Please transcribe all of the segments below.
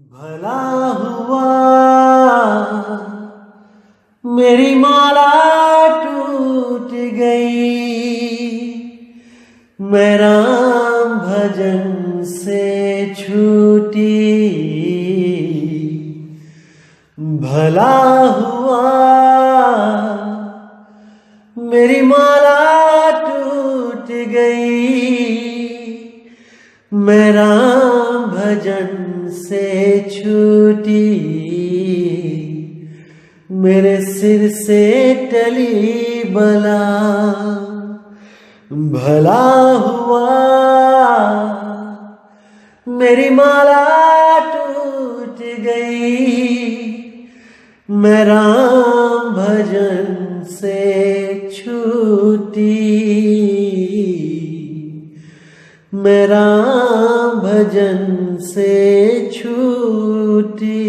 भला हुआ मेरी माला टूट गई, मैं राम भजन से छूटी। भला हुआ मेरी माला टूट गई, मैं राम भजन से छूटी। मेरे सिर से टली बला, भला हुआ मेरी माला टूट गई, मैं राम भजन से छूटी। मैं राम भजन से छूटी।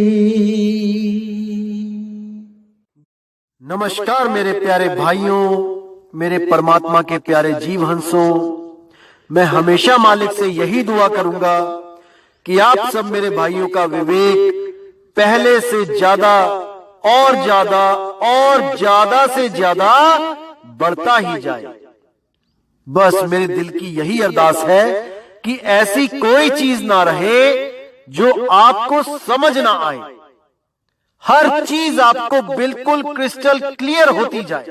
नमस्कार मेरे प्यारे भाइयों, मेरे परमात्मा के प्यारे जीव हंसों। मैं हमेशा मालिक से यही दुआ करूंगा कि आप सब मेरे भाइयों का विवेक पहले से ज्यादा और ज्यादा और ज्यादा से ज्यादा बढ़ता ही जाए। बस मेरे दिल की यही अरदास है कि ऐसी कोई चीज ना रहे जो आपको समझ ना आए। हर चीज आपको बिल्कुल क्रिस्टल क्लियर होती जाए।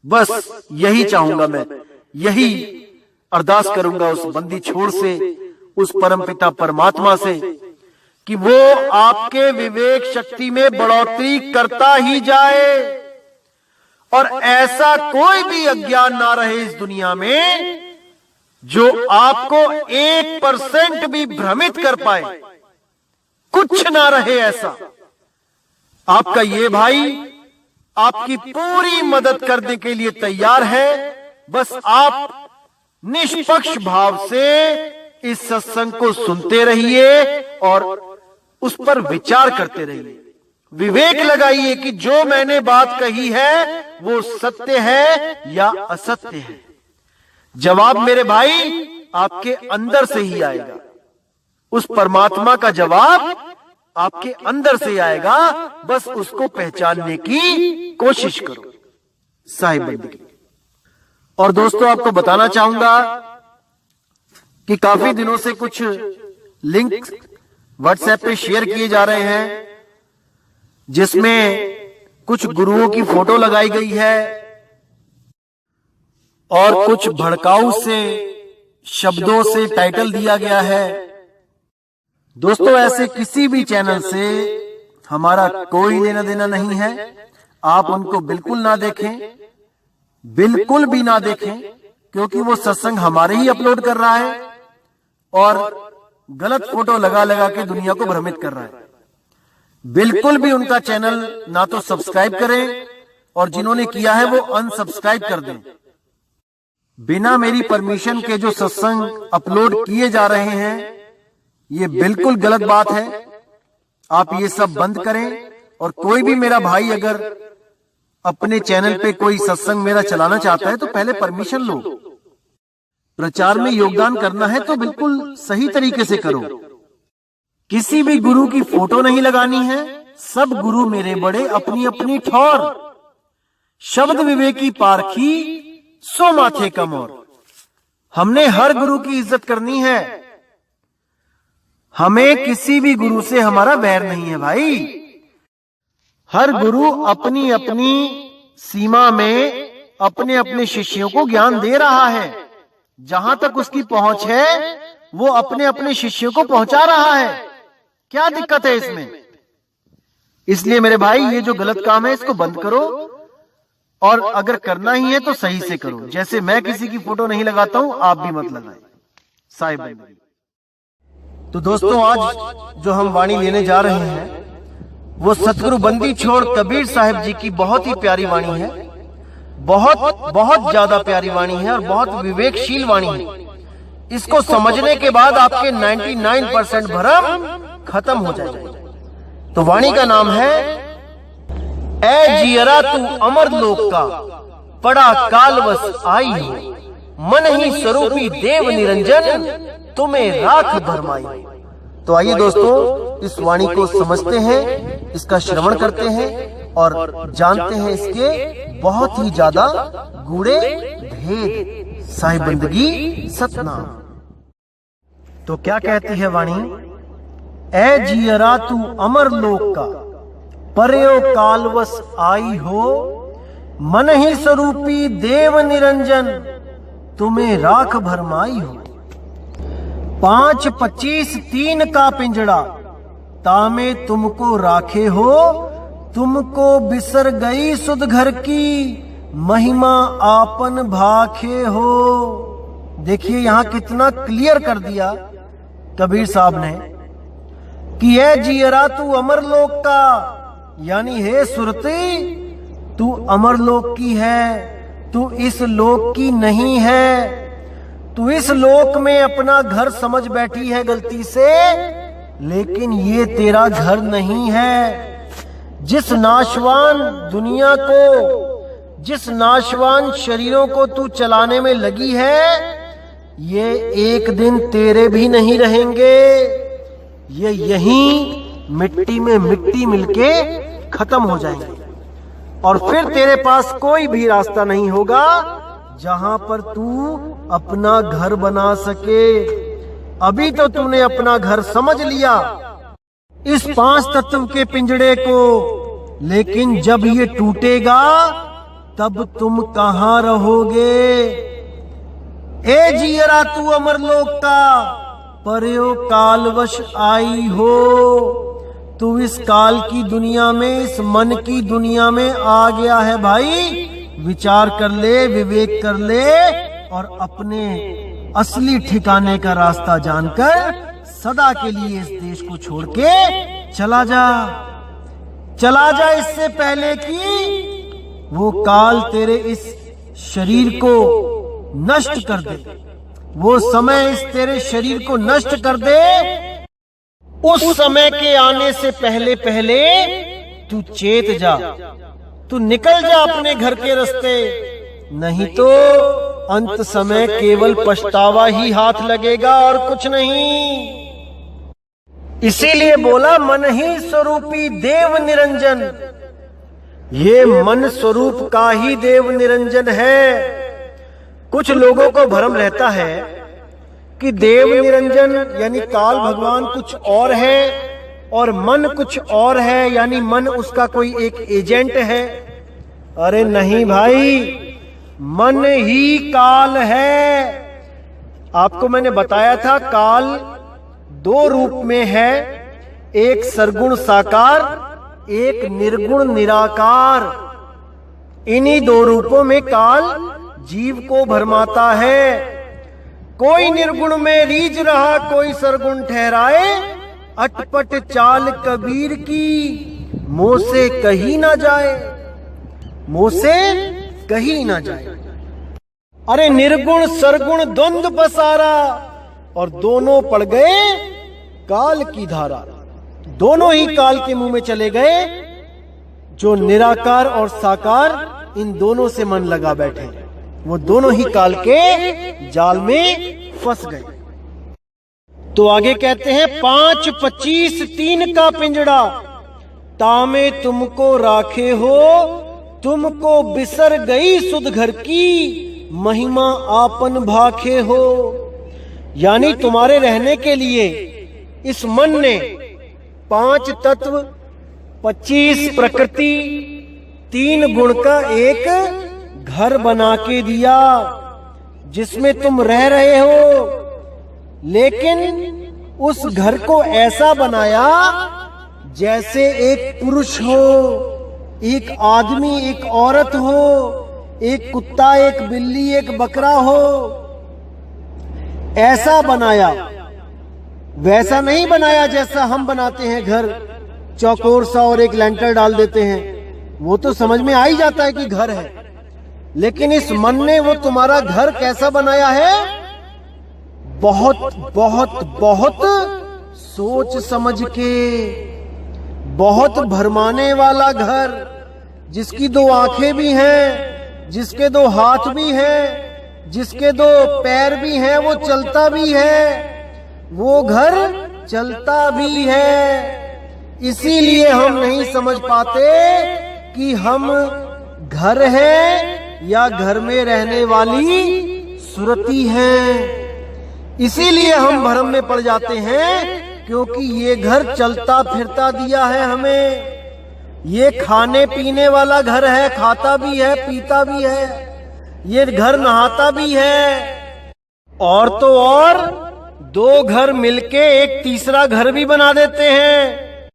बस यही चाहूंगा मैं, यही अरदास करूंगा उस बंदी छोड़ से, उस परमपिता परमात्मा से कि वो आपके विवेक शक्ति में बढ़ोतरी करता ही जाए और ऐसा कोई भी अज्ञान ना रहे इस दुनिया में जो आपको 1% भी भ्रमित कर पाए। कुछ ना रहे ऐसा। आपका ये भाई आपकी पूरी मदद करने के लिए तैयार है। बस आप निष्पक्ष भाव से इस सत्संग को सुनते रहिए और उस पर विचार करते रहिए। विवेक लगाइए कि जो मैंने बात कही है वो सत्य है या असत्य है। जवाब मेरे भाई आपके अंदर से ही आएगा। उस परमात्मा का जवाब आपके अंदर से आएगा। बस उसको पहचानने की कोशिश करो। साहिब बंदगी। और दोस्तों, आपको बताना चाहूंगा कि काफी दिनों से कुछ लिंक व्हाट्सएप पे शेयर किए जा रहे हैं जिसमें कुछ गुरुओं की फोटो लगाई गई है और कुछ भड़काऊ से शब्दों से टाइटल दिया गया है। दोस्तों, ऐसे किसी भी चैनल से हमारा कोई लेना देना नहीं है। आप उनको बिल्कुल ना देखें, बिल्कुल भी ना देखें, क्योंकि वो सत्संग हमारे ही अपलोड कर रहा है और गलत फोटो लगा लगा के दुनिया को भ्रमित कर रहा है। बिल्कुल भी उनका चैनल ना तो सब्सक्राइब करें और जिन्होंने किया है वो अनसब्सक्राइब कर दें। बिना मेरी परमिशन के जो सत्संग अपलोड किए जा रहे हैं ये बिल्कुल गलत बात है। आप ये सब बंद करें। और कोई भी मेरा भाई अगर अपने चैनल पे कोई सत्संग मेरा चलाना चाहता है तो पहले परमिशन लो। प्रचार में योगदान करना है तो बिल्कुल सही तरीके से करो। किसी भी गुरु की फोटो नहीं लगानी है। सब गुरु मेरे बड़े अपनी अपनी ठौर, शब्द विवेकी पारखी सो माथे का मोर। हमने हर गुरु की इज्जत करनी है। हमें किसी भी गुरु से हमारा वैर नहीं है भाई। हर गुरु अपनी अपनी सीमा में अपने अपने शिष्यों को ज्ञान दे रहा है। जहां तक उसकी पहुंच है वो अपने अपने शिष्यों को पहुंचा रहा है। क्या दिक्कत है इसमें? इसलिए मेरे भाई ये जो गलत काम है इसको बंद करो और अगर करना ही है तो सही से करो। जैसे मैं किसी की फोटो नहीं लगाता हूं, आप भी मत लगाएं। साहिब भाई। तो दोस्तों, आज जो हम वाणी लेने जा रहे हैं वो सतगुरु बंदी छोड़ कबीर साहिब जी की बहुत ही प्यारी वाणी है। बहुत बहुत ज्यादा प्यारी वाणी है और बहुत विवेकशील वाणी है। इसको समझने के बाद आपके 99% भ्रम खत्म हो जाएगा। तो वाणी का नाम है, ऐ जियरा तू अमर लोक का, पड़ा कालवश आई हो, मन ही स्वरूपी देव निरंजन, तुम्हें राख भरमाई। तो आइए दोस्तों इस वाणी को समझते हैं, इसका श्रवण करते हैं और जानते हैं इसके बहुत ही ज्यादा गूढ़े भेद। साहिब बंदगी सतनाम। तो क्या कहती है वाणी? ऐ जियरा तू अमर लोक का, पर्यो कालवश आई हो, मन ही स्वरूपी देव निरंजन, तुम्हें राख भरमाई हो। 5, 25, 3 का पिंजड़ा, तामे तुमको राखे हो, तुमको बिसर गई सुध घर की, महिमा आपन भाखे हो। देखिए यहां कितना क्लियर कर दिया कबीर साहब ने कि ये जियरा तू अमरलोक का, यानी हे सुरती तू अमरलोक की है, तू इस लोक की नहीं है। तू इस लोक में अपना घर समझ बैठी है गलती से, लेकिन ये तेरा घर नहीं है। जिस नाशवान दुनिया को, जिस नाशवान शरीरों को तू चलाने में लगी है, ये एक दिन तेरे भी नहीं रहेंगे। ये यहीं मिट्टी में मिट्टी मिलके खत्म हो जाएंगे और फिर तेरे पास कोई भी रास्ता नहीं होगा जहां पर तू अपना घर बना सके। अभी तो तूने अपना घर समझ लिया इस 5 तत्व के पिंजड़े को, लेकिन जब ये टूटेगा तब तुम कहां रहोगे? ए जियरा तू अमरलोक का, पर्यो कालवश आई हो। तू इस काल की दुनिया में, इस मन की दुनिया में आ गया है भाई। विचार कर ले, विवेक कर ले और अपने असली ठिकाने का रास्ता जानकर सदा के लिए इस देश को छोड़ के चला जा। चला जा इससे पहले कि वो काल तेरे इस शरीर को नष्ट कर दे, वो समय इस तेरे शरीर को नष्ट कर दे। उस समय के आने से पहले पहले तू चेत जा, तू निकल जा अपने घर के रास्ते, नहीं तो अंत समय केवल पछतावा ही हाथ लगेगा और कुछ नहीं। इसीलिए बोला मन ही स्वरूपी देव निरंजन। ये मन स्वरूप का ही देव निरंजन है। कुछ लोगों को भ्रम रहता है कि देव निरंजन यानी काल भगवान कुछ और है और मन कुछ और है, यानी मन उसका कोई एक एजेंट है। अरे नहीं भाई, मन ही काल है। आपको मैंने बताया था काल 2 रूप में है, एक सरगुण साकार, एक निर्गुण निराकार। इन्हीं 2 रूपों में काल जीव को भरमाता है। कोई निर्गुण में रीझ रहा, कोई सरगुण ठहराए, अटपट चाल कबीर की, मुंह से कही ना जाए, मुंह से कही ना जाए। अरे निर्गुण सरगुण द्वंद्व पसारा और दोनों पड़ गए काल की धारा। दोनों ही काल के मुंह में चले गए। जो निराकार और साकार, इन दोनों से मन लगा बैठे, वो दोनों ही काल के जाल में फंस गए। तो आगे कहते हैं 5, 25, 3 का पिंजड़ा, तामे तुमको राखे हो, तुमको बिसर गई सुध घर की, महिमा आपन भाखे हो। यानी तुम्हारे रहने के लिए इस मन ने 5 तत्व, 25 प्रकृति, 3 गुण का एक घर बना के दिया जिसमें तुम रह रहे हो। लेकिन उस घर को ऐसा बनाया जैसे एक पुरुष हो, एक आदमी, एक औरत हो, एक कुत्ता, एक बिल्ली, एक बकरा हो, ऐसा बनाया। वैसा नहीं बनाया जैसा हम बनाते हैं घर, चौकोर सा और एक लेंटर डाल देते हैं, वो तो समझ में आ ही जाता है कि घर है। लेकिन इस मन ने वो तुम्हारा घर कैसा बनाया है? बहुत बहुत बहुत सोच समझ के, बहुत भरमाने वाला घर, जिसकी 2 आंखें भी हैं, जिसके 2 हाथ भी हैं, जिसके 2 पैर भी हैं, वो चलता भी है। वो घर चलता भी है। इसीलिए हम नहीं समझ पाते कि हम घर हैं या घर में रहने वाली सुरती हैं। इसीलिए हम भ्रम में पड़ जाते हैं, क्योंकि ये घर चलता फिरता दिया है हमें। ये खाने पीने वाला घर है, खाता भी है पीता भी है। ये घर नहाता भी है। और तो और दो घर मिलके एक तीसरा घर भी बना देते हैं,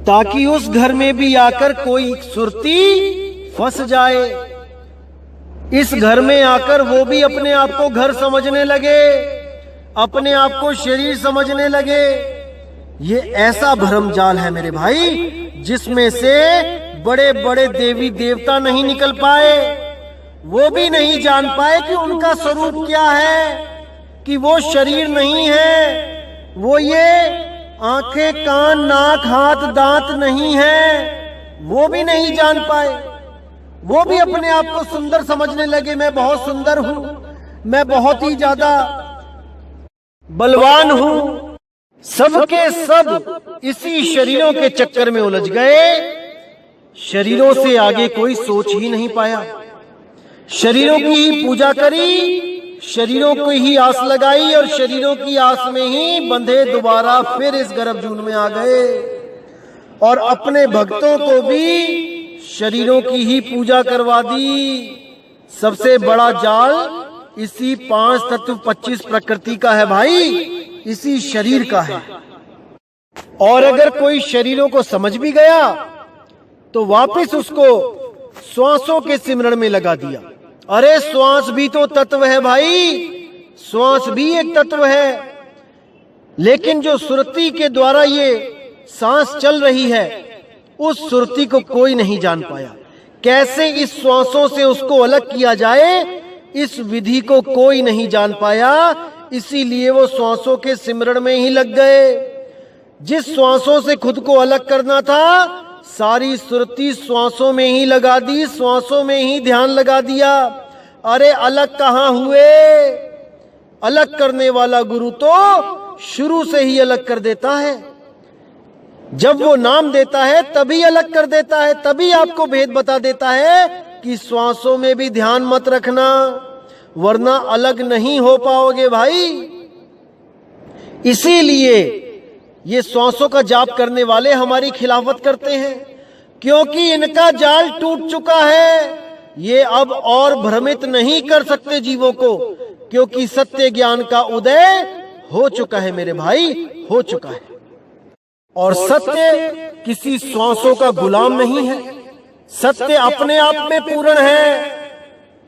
ताकि उस घर में भी आकर कोई सुरती फंस जाए। इस घर में आकर वो भी अपने आप को घर समझने लगे, अपने आप को शरीर समझने लगे। ये ऐसा भ्रमजाल है मेरे भाई, जिसमें से बड़े बड़े देवी देवता नहीं निकल पाए। वो भी नहीं जान पाए कि उनका स्वरूप क्या है, कि वो शरीर नहीं है, वो ये आंखें कान नाक हाथ दांत नहीं है। वो भी नहीं जान पाए। वो भी अपने आप को सुंदर समझने लगे। मैं बहुत सुंदर हूं, मैं बहुत ही ज्यादा बलवान हूं। सबके सब इसी शरीरों के चक्कर में उलझ गए। शरीरों से आगे कोई सोच ही नहीं पाया। शरीरों की ही पूजा करी, शरीरों को ही आस लगाई, और शरीरों की आस में ही बंधे दोबारा फिर इस गर्भजून में आ गए। और अपने भक्तों को भी शरीरों की ही पूजा करवा दी। सबसे बड़ा जाल इसी 5 तत्व 25 प्रकृति का है भाई, इसी शरीर का है। और अगर कोई शरीरों को समझ भी गया तो वापस उसको श्वासों के सिमरण में लगा दिया। अरे श्वास भी तो तत्व है भाई, श्वास भी एक तत्व है। लेकिन जो सुरती के द्वारा ये सांस चल रही है, उस सुरती को कोई नहीं जान पाया। कैसे इस श्वासों से उसको अलग किया जाए, इस विधि को कोई नहीं जान पाया। इसीलिए वो श्वासों के सिमरण में ही लग गए। जिस श्वासों से खुद को अलग करना था, सारी सुरती श्वासों में ही लगा दी, श्वासों में ही ध्यान लगा दिया। अरे अलग कहाँ हुए? अलग करने वाला गुरु तो शुरू से ही अलग कर देता है। जब वो नाम देता है तभी अलग कर देता है, तभी आपको भेद बता देता है कि श्वासों में भी ध्यान मत रखना, वरना अलग नहीं हो पाओगे भाई। इसीलिए ये श्वासों का जाप करने वाले हमारी खिलाफत करते हैं, क्योंकि इनका जाल टूट चुका है। ये अब और भ्रमित नहीं कर सकते जीवों को, क्योंकि सत्य ज्ञान का उदय हो चुका है मेरे भाई, हो चुका है। और सत्य किसी श्वासों का गुलाम नहीं है। सत्य अपने आप में पूर्ण है,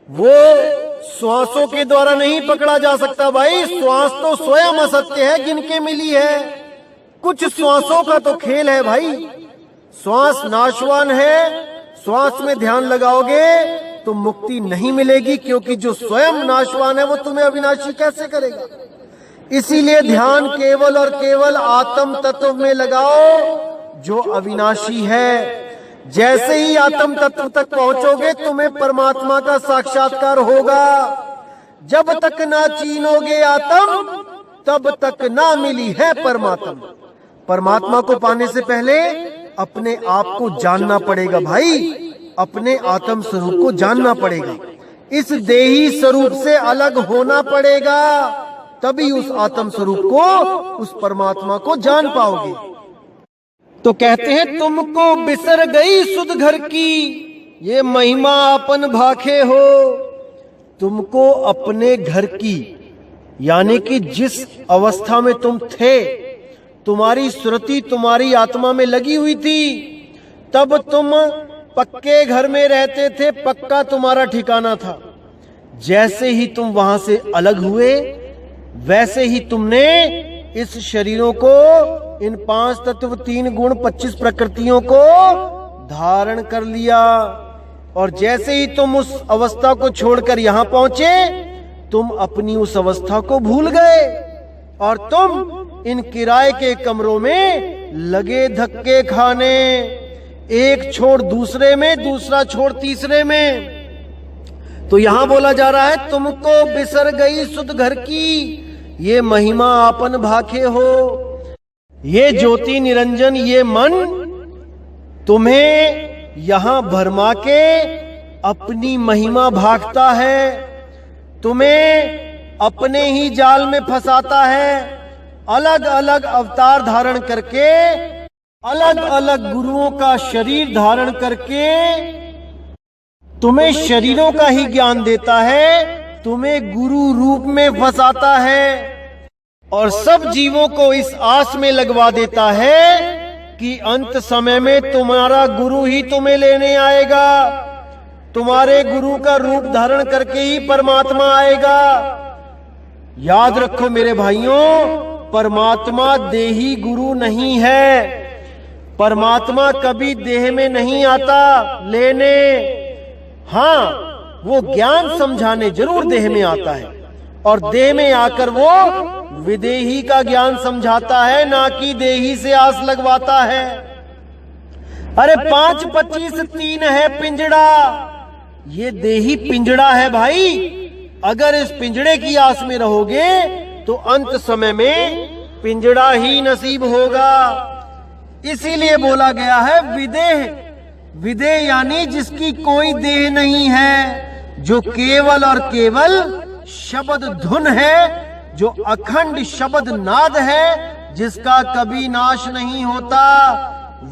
वो श्वासों के द्वारा नहीं पकड़ा जा सकता भाई। श्वास तो स्वयं असत्य है, गिनके मिली है। कुछ श्वासों का तो खेल है भाई। श्वास नाशवान है, श्वास में ध्यान लगाओगे तो मुक्ति नहीं मिलेगी, क्योंकि जो स्वयं नाशवान है वो तुम्हें अविनाशी कैसे करेगा। इसीलिए ध्यान केवल और केवल आत्म तत्व में लगाओ जो अविनाशी है। जैसे ही आत्म तत्व तक पहुंचोगे तुम्हें परमात्मा का साक्षात्कार होगा। जब तक ना चीनोगे आत्म, तब तक ना मिली है परमात्मा। परमात्मा को पाने से पहले अपने आप को जानना पड़ेगा भाई, अपने आत्म स्वरूप को जानना पड़ेगा। इस देही स्वरूप से अलग होना पड़ेगा, तभी उस आत्म स्वरूप को, उस परमात्मा को जान पाओगे। तो कहते हैं तुमको बिसर गई सुध घर की, ये महिमा अपन भाखे हो। तुमको अपने घर की, यानी कि जिस अवस्था में तुम थे, तुम्हारी सुरति तुम्हारी आत्मा में लगी हुई थी, तब तुम पक्के घर में रहते थे, पक्का तुम्हारा ठिकाना था। जैसे ही तुम वहां से अलग हुए, वैसे ही तुमने इस शरीरों को, इन 5 तत्व 3 गुण 25 प्रकृतियों को धारण कर लिया। और जैसे ही तुम उस अवस्था को छोड़कर यहां पहुंचे, तुम अपनी उस अवस्था को भूल गए और तुम इन किराए के कमरों में लगे धक्के खाने, एक छोड़ दूसरे में, दूसरा छोड़ तीसरे में। तो यहां बोला जा रहा है तुमको बिसर गई सुध घर की, ये महिमा आपन भाखे हो। ये ज्योति निरंजन, ये मन तुम्हें यहां भरमा के अपनी महिमा भागता है, तुम्हें अपने ही जाल में फंसाता है। अलग अलग अवतार धारण करके, अलग अलग गुरुओं का शरीर धारण करके तुम्हें शरीरों का ही ज्ञान देता है, तुम्हें गुरु रूप में फंसाता है और सब जीवों को इस आस में लगवा देता है कि अंत समय में तुम्हारा गुरु ही तुम्हें लेने आएगा, तुम्हारे गुरु का रूप धारण करके ही परमात्मा आएगा। याद रखो मेरे भाइयों, परमात्मा देही गुरु नहीं है। परमात्मा कभी देह में नहीं आता लेने, हाँ वो ज्ञान समझाने जरूर देह में आता है और देह में आकर वो विदेही का ज्ञान समझाता है, ना कि देही से आस लगवाता है। अरे 5, 25, 3 है पिंजड़ा, ये देही पिंजड़ा है भाई। अगर इस पिंजड़े की आस में रहोगे तो अंत समय में पिंजड़ा ही नसीब होगा। इसीलिए बोला गया है विदेह। विदेह यानी जिसकी कोई देह नहीं है, जो केवल और केवल शब्द धुन है, जो अखंड शब्द नाद है, जिसका कभी नाश नहीं होता,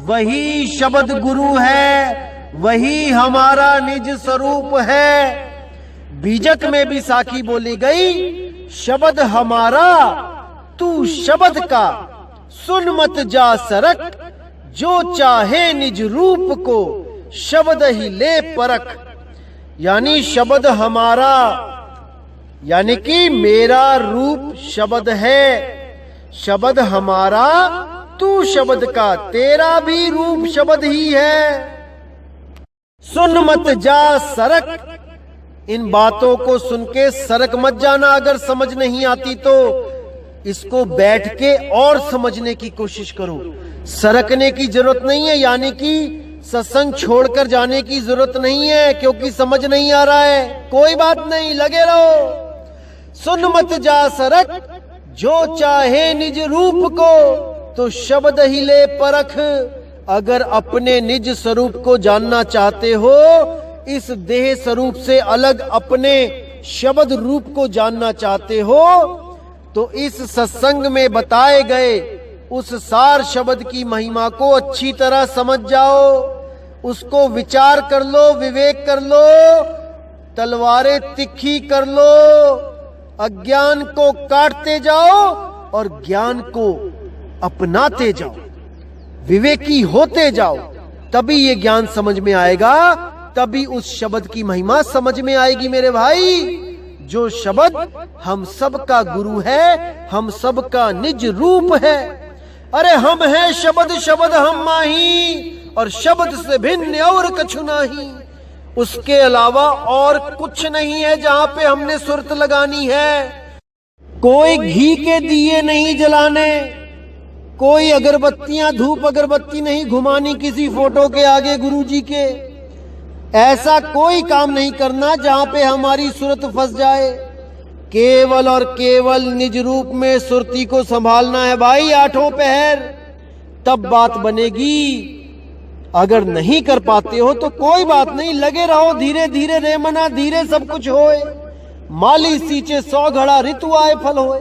वही शब्द गुरु है, वही हमारा निज स्वरूप है। बीजक में भी साखी बोली गई, शब्द हमारा तू शब्द का, सुन मत जा सरक, जो चाहे निज रूप को शब्द ही ले परख। यानी शब्द हमारा, यानी कि मेरा रूप शब्द है, शब्द हमारा तू शब्द का, तेरा भी रूप शब्द ही है। सुन मत जा सरक, इन बातों को सुन के सरक मत जाना। अगर समझ नहीं आती तो इसको बैठ के और समझने की कोशिश करो। सरकने की जरूरत नहीं है, यानी कि सत्संग छोड़कर जाने की जरूरत नहीं है क्योंकि समझ नहीं आ रहा है। कोई बात नहीं, लगे रहो। सुन मत जा सरक, जो चाहे निज रूप को तो शब्द ही ले परख। अगर अपने निज स्वरूप को जानना चाहते हो, इस देह स्वरूप से अलग अपने शब्द रूप को जानना चाहते हो, तो इस सत्संग में बताए गए उस सार शब्द की महिमा को अच्छी तरह समझ जाओ, उसको विचार कर लो, विवेक कर लो, तलवारें तिखी कर लो, अज्ञान को काटते जाओ और ज्ञान को अपनाते जाओ, विवेकी होते जाओ। तभी ये ज्ञान समझ में आएगा, तभी उस शब्द की महिमा समझ में आएगी मेरे भाई। जो शब्द हम सब का गुरु है, हम सब का निज रूप है। अरे हम हैं शब्द, शब्द हम माही, और शब्द से भिन्न और कछु नहीं। उसके अलावा और कुछ नहीं है जहां पे हमने सुरत लगानी है। कोई घी के दिए नहीं जलाने, कोई अगरबत्तियां, धूप अगरबत्ती नहीं घुमानी किसी फोटो के आगे गुरुजी के। ऐसा कोई काम नहीं करना जहां पे हमारी सुरत फंस जाए। केवल और केवल निज रूप में सुरती को संभालना है भाई, आठों पहर, तब बात बनेगी। अगर नहीं कर पाते हो तो कोई बात नहीं, लगे रहो, धीरे धीरे रे मना, धीरे सब कुछ होए। माली सींचे 100 घड़ा, ऋतु आए फल होए।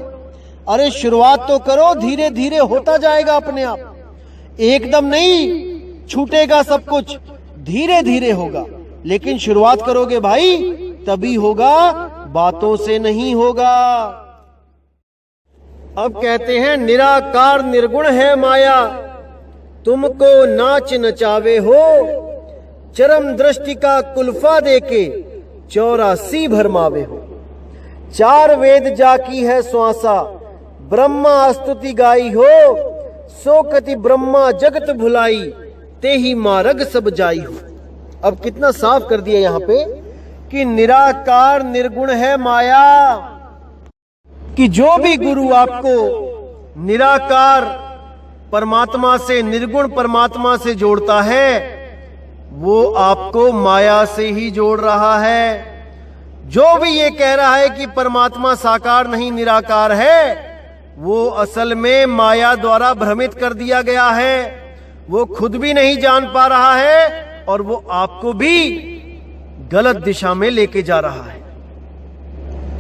अरे शुरुआत तो करो, धीरे धीरे होता जाएगा अपने आप। एकदम नहीं छूटेगा सब कुछ, धीरे धीरे होगा। लेकिन शुरुआत करोगे भाई तभी होगा, बातों से नहीं होगा। अब कहते हैं निराकार निर्गुण है माया, तुमको नाच नचावे हो, चरम दृष्टि का कुल्फा देके 84 भरमावे हो। 4 वेद जाकी है श्वासा, ब्रह्मा स्तुति गाई हो, सो कति ब्रह्मा जगत भुलाई, ते ही मार्ग सब जाई हो। अब कितना साफ कर दिया यहाँ पे कि निराकार निर्गुण है माया, कि जो भी गुरु आपको निराकार परमात्मा से, निर्गुण परमात्मा से जोड़ता है, वो आपको माया से ही जोड़ रहा है। जो भी ये कह रहा है कि परमात्मा साकार नहीं निराकार है, वो असल में माया द्वारा भ्रमित कर दिया गया है। वो खुद भी नहीं जान पा रहा है और वो आपको भी गलत दिशा में लेके जा रहा है।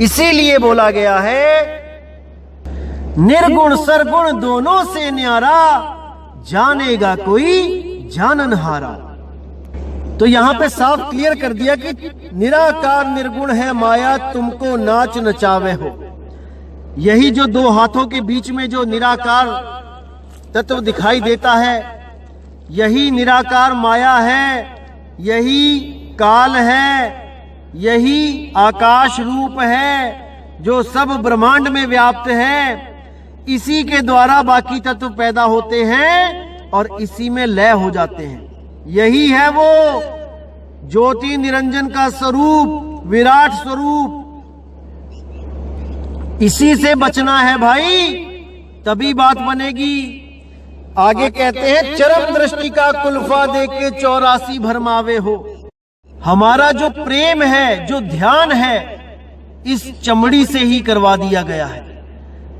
इसीलिए बोला गया है, निर्गुण सरगुण दोनों से न्यारा, जानेगा कोई जाननहारा। तो यहां पे साफ क्लियर कर दिया कि निराकार निर्गुण है माया, तुमको नाच नचावे हो। यही जो दो हाथों के बीच में जो निराकार तत्व दिखाई देता है, यही निराकार माया है, यही काल है, यही आकाश रूप है जो सब ब्रह्मांड में व्याप्त है। इसी के द्वारा बाकी तत्व पैदा होते हैं और इसी में लय हो जाते हैं। यही है वो ज्योति निरंजन का स्वरूप, विराट स्वरूप। इसी से बचना है भाई, तभी बात बनेगी। आगे कहते हैं, चरम दृष्टि का कुल्फा दे के 84 भरमावे हो। हमारा जो प्रेम है, जो ध्यान है, इस चमड़ी से ही करवा दिया गया है।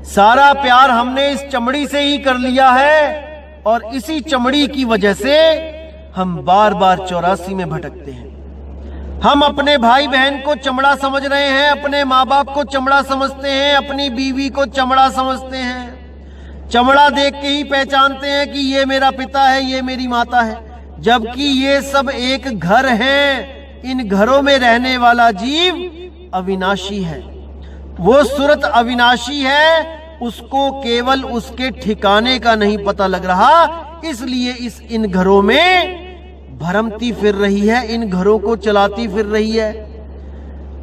सारा प्यार हमने इस चमड़ी से ही कर लिया है और इसी चमड़ी की वजह से हम बार बार 84 में भटकते हैं। हम अपने भाई बहन को चमड़ा समझ रहे हैं, अपने माँ बाप को चमड़ा समझते हैं, अपनी बीवी को चमड़ा समझते हैं। चमड़ा देख के ही पहचानते हैं कि ये मेरा पिता है, ये मेरी माता है, जबकि ये सब एक घर है। इन घरों में रहने वाला जीव अविनाशी है। वो सूरत अविनाशी है, उसको केवल उसके ठिकाने का नहीं पता लग रहा, इसलिए इन घरों में भरमती फिर रही है, इन घरों को चलाती फिर रही है।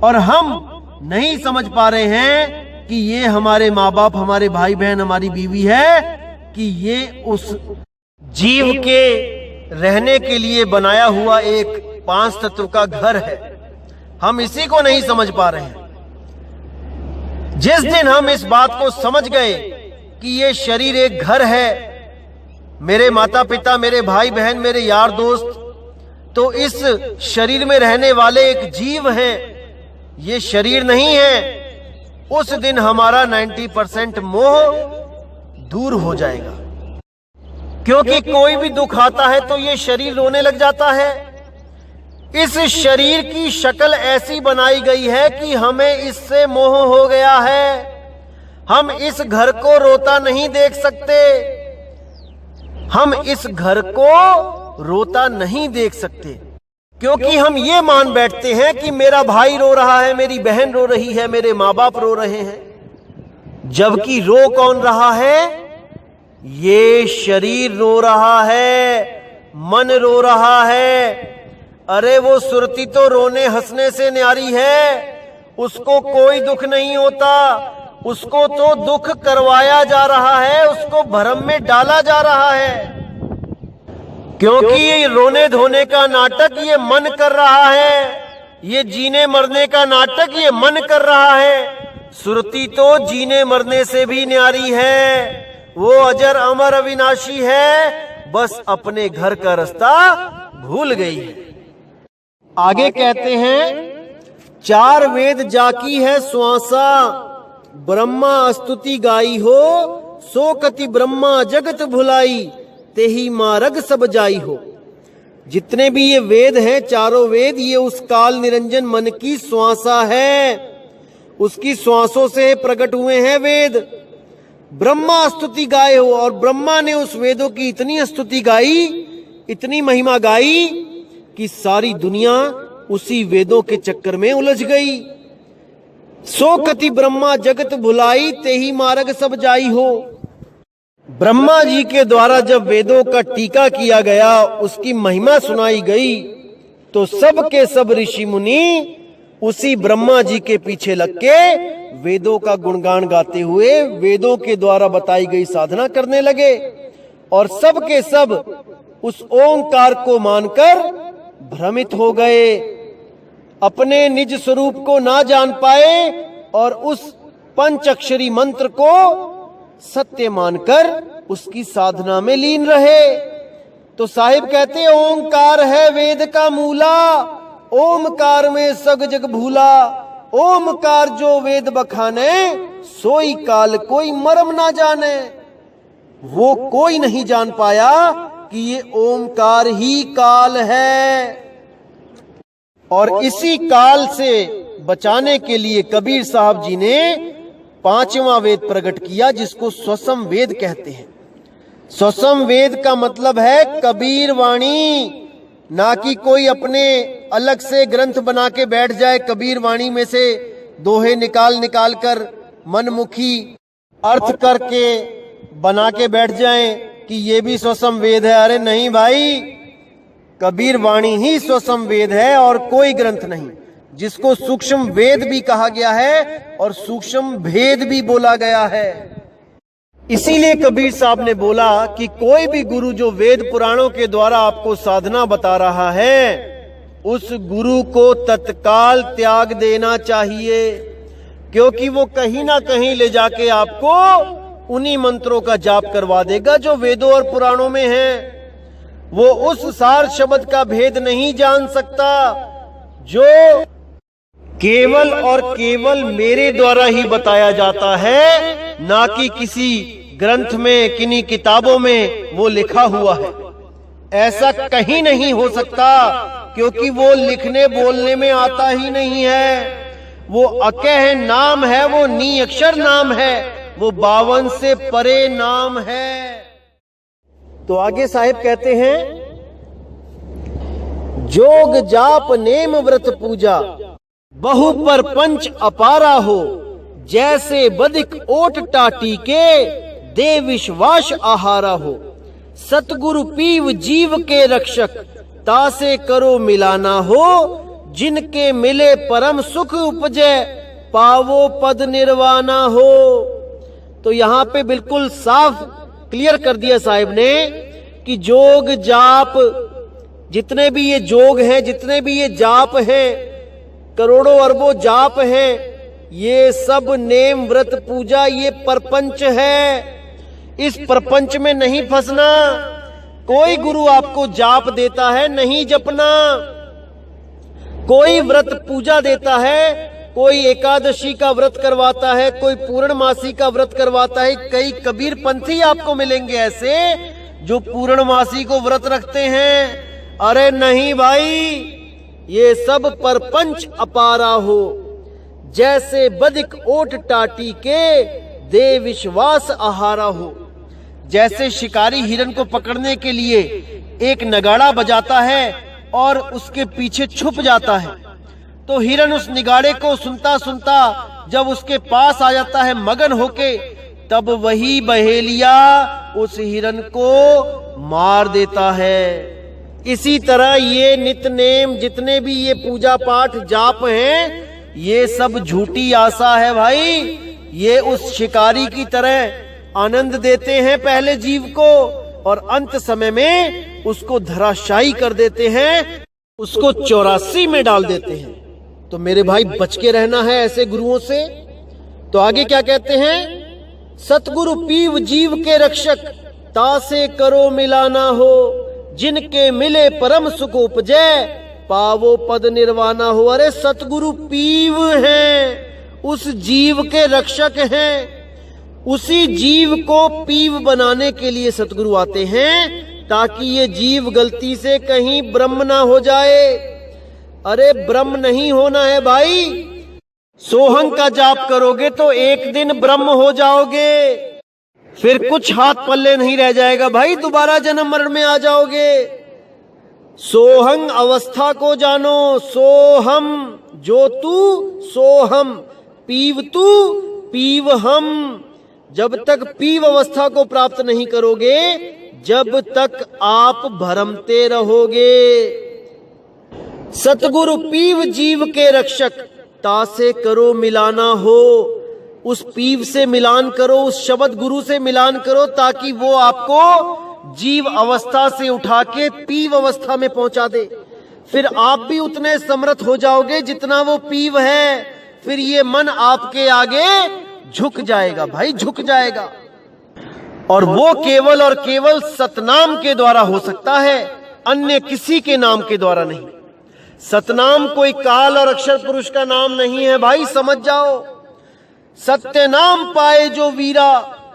और हम नहीं समझ पा रहे हैं कि ये हमारे माँ बाप, हमारे भाई बहन, हमारी बीवी है, कि ये उस जीव के रहने के लिए बनाया हुआ एक 5 तत्व का घर है। हम इसी को नहीं समझ पा रहे हैं। जिस दिन हम इस बात को समझ गए कि ये शरीर एक घर है, मेरे माता पिता, मेरे भाई बहन, मेरे यार दोस्त, तो इस शरीर में रहने वाले एक जीव हैं, ये शरीर नहीं है, उस दिन हमारा 90% मोह दूर हो जाएगा। क्योंकि कोई भी दुख आता है तो ये शरीर रोने लग जाता है। इस शरीर की शक्ल ऐसी बनाई गई है कि हमें इससे मोह हो गया है। हम इस घर को रोता नहीं देख सकते, हम इस घर को रोता नहीं देख सकते, क्योंकि हम ये मान बैठते हैं कि मेरा भाई रो रहा है, मेरी बहन रो रही है, मेरे माँ बाप रो रहे हैं। जबकि रो कौन रहा है? ये शरीर रो रहा है, मन रो रहा है। अरे वो सुरती तो रोने हंसने से न्यारी है, उसको कोई दुख नहीं होता, उसको तो दुख करवाया जा रहा है, उसको भ्रम में डाला जा रहा है। क्योंकि ये रोने धोने का नाटक ये मन कर रहा है, ये जीने मरने का नाटक ये मन कर रहा है। सुरती तो जीने मरने से भी न्यारी है, वो अजर अमर अविनाशी है, बस अपने घर का रास्ता भूल गई है। आगे कहते हैं, 4 वेद जाकी है श्वासा, ब्रह्मा स्तुति गाई हो, सो कति ब्रह्मा जगत भुलाई, तेही मारग सब जाई हो। जितने भी ये वेद हैं, चारों वेद, ये उस काल निरंजन मन की श्वासा है, उसकी श्वासों से प्रकट हुए हैं वेद। ब्रह्मा स्तुति गाए हो, और ब्रह्मा ने उस वेदों की इतनी स्तुति गाई, इतनी महिमा गाई कि सारी दुनिया उसी वेदों के चक्कर में उलझ गई। सो कति ब्रह्मा जगत भुलाई, तेही मार्ग सब जाई हो। ब्रह्मा जी के द्वारा जब वेदों का टीका किया गया, उसकी महिमा सुनाई गई, तो सब के सब ऋषि मुनि उसी ब्रह्मा जी के पीछे लग के वेदों का गुणगान गाते हुए वेदों के द्वारा बताई गई साधना करने लगे, और सब के सब उस ओंकार को मानकर भ्रमित हो गए, अपने निज स्वरूप को ना जान पाए और उस पंचअक्षरी मंत्र को सत्य मानकर उसकी साधना में लीन रहे। तो साहिब कहते, ओंकार है वेद का मूला, ओमकार में सग जग भूला, ओमकार जो वेद बखाने, सोई काल कोई मरम ना जाने। वो कोई नहीं जान पाया कि ये ओमकार ही काल है। और इसी काल से बचाने के लिए कबीर साहब जी ने 5वां वेद प्रकट किया, जिसको स्वसम वेद कहते हैं। स्वसम वेद का मतलब है कबीर वाणी, ना कि कोई अपने अलग से ग्रंथ बना के बैठ जाए, कबीर वाणी में से दोहे निकाल निकाल कर मनमुखी अर्थ करके बना के बैठ जाएं कि ये भी स्वसम वेद है। अरे नहीं भाई, कबीर वाणी ही स्वसम वेद है और कोई ग्रंथ नहीं, जिसको सूक्ष्म वेद भी कहा गया है और सूक्ष्म भेद भी बोला गया है। इसीलिए कबीर साहब ने बोला कि कोई भी गुरु जो वेद पुराणों के द्वारा आपको साधना बता रहा है, उस गुरु को तत्काल त्याग देना चाहिए, क्योंकि वो कहीं ना कहीं ले जाके आपको उन्हीं मंत्रों का जाप करवा देगा जो वेदों और पुराणों में है। वो उस सार शब्द का भेद नहीं जान सकता जो केवल और केवल मेरे द्वारा ही बताया जाता है, ना कि किसी ग्रंथ में, किन्हीं किताबों में वो लिखा हुआ है। ऐसा कहीं नहीं हो सकता, क्योंकि वो लिखने बोलने में आता ही नहीं है। वो अकह नाम है, वो नी अक्षर नाम है, वो 52 से परे नाम है। तो आगे साहिब कहते हैं, जोग जाप नेम व्रत पूजा बहु पर पंच अपारा हो, जैसे बदिक ओट टाटी के दे विश्वास आहारा हो। सतगुरु पीव जीव के रक्षक, तासे करो मिलाना हो, जिनके मिले परम सुख उपजे, पावो पद निर्वाणा हो। तो यहाँ पे बिल्कुल साफ क्लियर कर दिया साहिब ने कि जोग जाप, जितने भी ये जोग हैं, जितने भी ये जाप हैं, करोड़ों अरबों जाप हैं, ये सब नेम व्रत पूजा, ये परपंच है। इस प्रपंच में नहीं फंसना। कोई गुरु आपको जाप देता है, नहीं जपना। कोई व्रत पूजा देता है, कोई एकादशी का व्रत करवाता है, कोई पूर्णमासी का व्रत करवाता है। कई कबीर पंथी आपको मिलेंगे ऐसे जो पूर्णमासी को व्रत रखते हैं। अरे नहीं भाई, ये सब परपंच अपारा हो, जैसे बदिक ओट टाटी के दे विश्वास आहारा हो। जैसे शिकारी हिरन को पकड़ने के लिए एक नगाड़ा बजाता है और उसके पीछे छुप जाता है, तो हिरन उस निगाड़े को सुनता सुनता जब उसके पास आ जाता है मगन होके, तब वही बहेलिया उस हिरन को मार देता है। इसी तरह ये नित्य नेम, जितने भी ये पूजा पाठ जाप हैं, ये सब झूठी आशा है भाई। ये उस शिकारी की तरह आनंद देते हैं पहले जीव को, और अंत समय में उसको धराशायी कर देते हैं, उसको 84 में डाल देते हैं। तो मेरे भाई बच के रहना है ऐसे गुरुओं से। तो आगे क्या कहते हैं, सतगुरु पीव जीव के रक्षक, तासे करो मिलाना हो, जिनके मिले परम सुख उपजे, पावो पद निर्वाणा हो। अरे सतगुरु पीव हैं, उस जीव के रक्षक हैं। उसी जीव को पीव बनाने के लिए सतगुरु आते हैं, ताकि ये जीव गलती से कहीं ब्रह्म ना हो जाए। अरे ब्रह्म नहीं होना है भाई। सोहंग का जाप करोगे तो एक दिन ब्रह्म हो जाओगे, फिर कुछ हाथ पल्ले नहीं रह जाएगा भाई, दोबारा जन्म मरण में आ जाओगे। सोहंग अवस्था को जानो, सोहम जो तू सोहम, पीव तू पीव हम। जब तक पीव अवस्था को प्राप्त नहीं करोगे, जब तक आप भरमते रहोगे। सतगुरु पीव जीव के रक्षक, तासे करो मिलाना हो। उस पीव से मिलान करो, उस शब्द गुरु से मिलान करो, ताकि वो आपको जीव अवस्था से उठा के पीव अवस्था में पहुंचा दे। फिर आप भी उतने समर्थ हो जाओगे जितना वो पीव है। फिर ये मन आपके आगे झुक जाएगा भाई, झुक जाएगा। और वो केवल और केवल सतनाम के द्वारा हो सकता है, अन्य किसी के नाम के द्वारा नहीं। सतनाम कोई काल और अक्षर पुरुष का नाम नहीं है भाई, समझ जाओ। सत्य नाम पाए जो वीरा,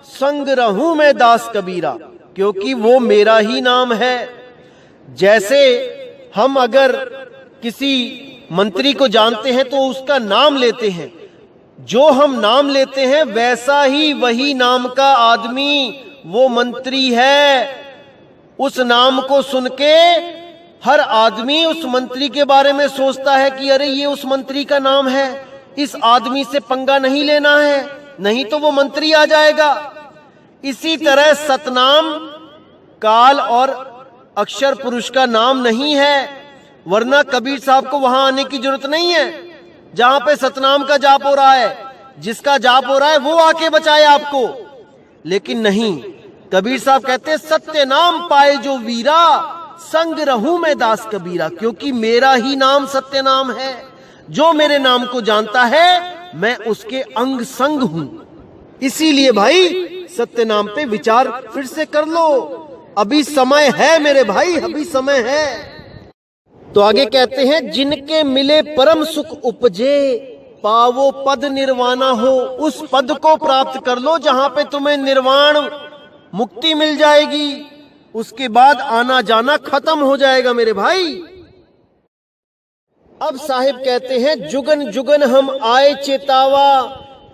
संग रहूं मैं दास कबीरा, क्योंकि वो मेरा ही नाम है। जैसे हम अगर किसी मंत्री को जानते हैं तो उसका नाम लेते हैं, जो हम नाम लेते हैं वैसा ही वही नाम का आदमी वो मंत्री है। उस नाम को सुन के हर आदमी उस मंत्री के बारे में सोचता है कि अरे ये उस मंत्री का नाम है, इस आदमी से पंगा नहीं लेना है, नहीं तो वो मंत्री आ जाएगा। इसी तरह सतनाम काल और अक्षर पुरुष का नाम नहीं है, वरना कबीर साहब को वहां आने की जरूरत नहीं है जहां पे सतनाम का जाप हो रहा है। जिसका जाप हो रहा है वो आके बचाए आपको, लेकिन नहीं, कबीर साहब कहते हैं सत्य नाम पाए जो वीरा, संग रहूं मैं दास कबीरा, क्योंकि मेरा ही नाम सत्य नाम है। जो मेरे नाम को जानता है मैं उसके अंग संग हूं। इसीलिए भाई सत्य नाम पे विचार फिर से कर लो, अभी समय है मेरे भाई, अभी समय है। तो आगे कहते हैं जिनके मिले परम सुख उपजे, पावो पद निर्वाणा हो। उस पद को प्राप्त कर लो जहां पे तुम्हें निर्वाण मुक्ति मिल जाएगी, उसके बाद आना जाना खत्म हो जाएगा मेरे भाई। अब साहिब कहते हैं जुगन जुगन हम आए चेतावा,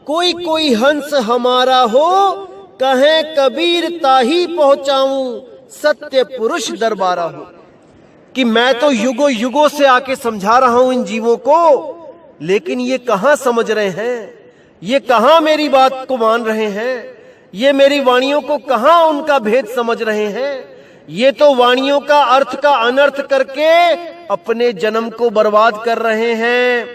कोई कोई हंस हमारा हो, कहे कबीर ताही पहुंचाऊं, सत्य पुरुष दरबारा हो। कि मैं तो युगों युगों से आके समझा रहा हूं इन जीवों को, लेकिन ये कहां समझ रहे हैं, ये कहां मेरी बात को मान रहे हैं, ये मेरी वाणियों को कहां उनका भेद समझ रहे हैं। ये तो वाणियों का अर्थ का अनर्थ करके अपने जन्म को बर्बाद कर रहे हैं।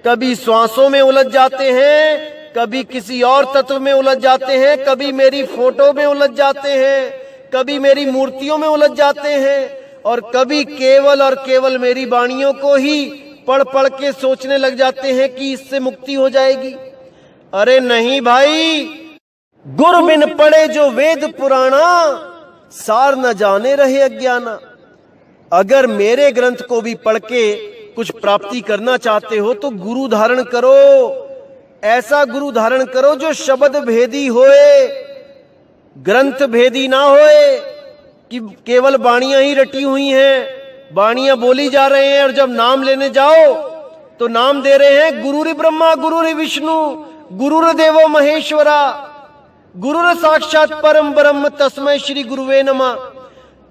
कभी श्वासों में उलझ जाते हैं, कभी किसी और तत्व में उलझ जाते हैं, कभी मेरी फोटो में उलझ जाते हैं, कभी मेरी मूर्तियों में उलझ जाते हैं, और कभी केवल और केवल मेरी वाणियों को ही पढ़ पढ़ के सोचने लग जाते हैं कि इससे मुक्ति हो जाएगी। अरे नहीं भाई, गुर बिन पढ़े जो वेद पुराना, सार न जाने रहे अज्ञाना। अगर मेरे ग्रंथ को भी पढ़ के कुछ प्राप्ति करना चाहते हो तो गुरु धारण करो, ऐसा गुरु धारण करो जो शब्द भेदी होए, ग्रंथ भेदी ना होए कि केवल वाणियां ही रटी हुई हैं, वाणियां बोली जा रहे हैं, और जब नाम लेने जाओ तो नाम दे रहे हैं गुरुरि ब्रह्मा गुरुरि विष्णु गुरुर देवो महेश्वरा, गुरुर साक्षात परम ब्रह्म तस्मै श्री गुरुवे नमः।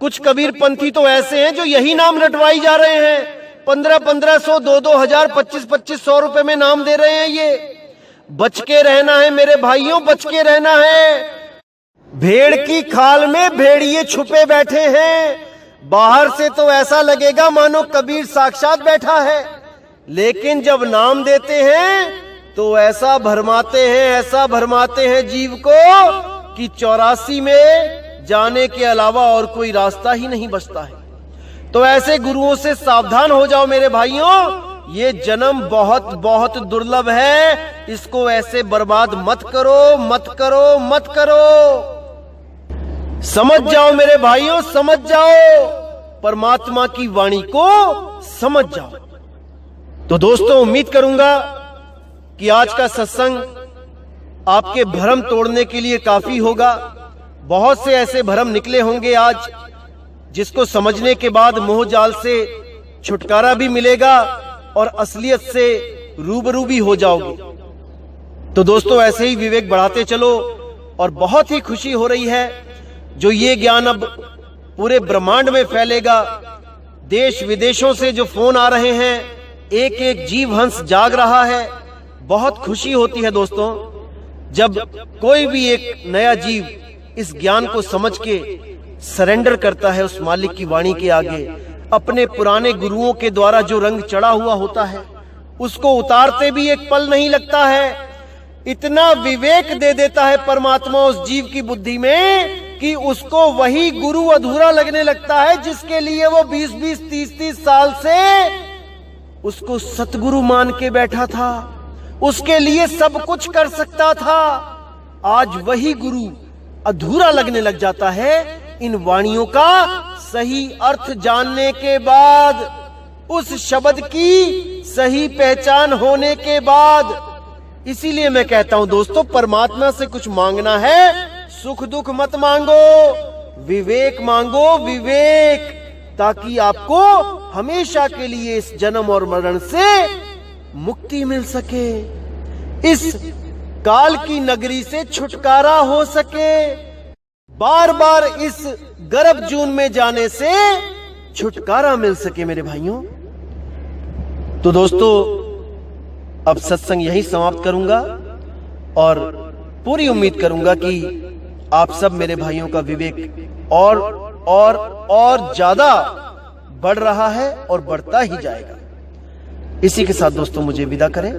कुछ कबीर पंथी तो ऐसे हैं जो यही नाम रटवाई जा रहे हैं, 1500, 2,000, 2500 रुपए में नाम दे रहे हैं। ये बच के रहना है मेरे भाइयों, बच के रहना है। भेड़ की खाल में भेड़िए छुपे बैठे हैं, बाहर से तो ऐसा लगेगा मानो कबीर साक्षात बैठा है, लेकिन जब नाम देते हैं तो ऐसा भरमाते हैं, ऐसा भरमाते हैं जीव को कि 84 में जाने के अलावा और कोई रास्ता ही नहीं बचता है। तो ऐसे गुरुओं से सावधान हो जाओ मेरे भाइयों, ये जन्म बहुत बहुत दुर्लभ है, इसको ऐसे बर्बाद मत करो, मत करो, मत करो। समझ जाओ मेरे भाइयों, समझ जाओ, परमात्मा की वाणी को समझ जाओ। तो दोस्तों, उम्मीद करूंगा कि आज का सत्संग आपके भ्रम तोड़ने के लिए काफी होगा। बहुत से ऐसे भ्रम निकले होंगे आज, जिसको समझने के बाद मोह जाल से छुटकारा भी मिलेगा और असलियत से रूबरू भी हो जाओगे। तो दोस्तों, ऐसे ही विवेक बढ़ाते चलो, और बहुत ही खुशी हो रही है जो ये ज्ञान अब पूरे ब्रह्मांड में फैलेगा। देश विदेशों से जो फोन आ रहे हैं, एक एक जीव हंस जाग रहा है। बहुत खुशी होती है दोस्तों, जब कोई भी एक नया जीव इस ज्ञान को समझ के सरेंडर करता है उस मालिक की वाणी के आगे। अपने पुराने गुरुओं के द्वारा जो रंग चढ़ा हुआ होता है उसको उतारते भी एक पल नहीं लगता है। इतना विवेक दे देता है परमात्मा उस जीव की बुद्धि में कि उसको वही गुरु अधूरा लगने लगता है, जिसके लिए वो 20-20, 30-30 साल से उसको सतगुरु मान के बैठा था, उसके लिए सब कुछ कर सकता था। आज वही गुरु अधूरा लगने लग जाता है इन वाणियों का सही अर्थ जानने के बाद, उस शब्द की सही पहचान होने के बाद। इसीलिए मैं कहता हूं दोस्तों, परमात्मा से कुछ मांगना है, सुख दुख मत मांगो, विवेक मांगो, विवेक, ताकि आपको हमेशा के लिए इस जन्म और मरण से मुक्ति मिल सके, इस काल की नगरी से छुटकारा हो सके, बार बार इस गर्भ जून में जाने से छुटकारा मिल सके मेरे भाइयों। तो दोस्तों, अब सत्संग यहीं समाप्त करूंगा और पूरी उम्मीद करूंगा कि आप सब मेरे भाइयों का विवेक और ज्यादा बढ़ रहा है और बढ़ता ही जाएगा। इसी के साथ दोस्तों मुझे विदा करें।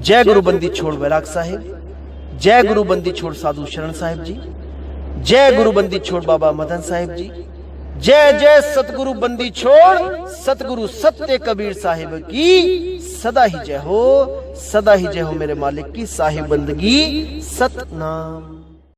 जय गुरु बंदी छोड़ वैराग साहिब, जय गुरु बंदी छोड़ साधु शरण साहिब जी, जय गुरु बंदी छोड़ बाबा मदन साहिब जी, जय जय सतगुरु बंदी छोड़ सतगुरु सत्य कबीर साहिब की सदा ही जय हो, सदा ही जय हो मेरे मालिक की साहिब बंदगी सतनाम।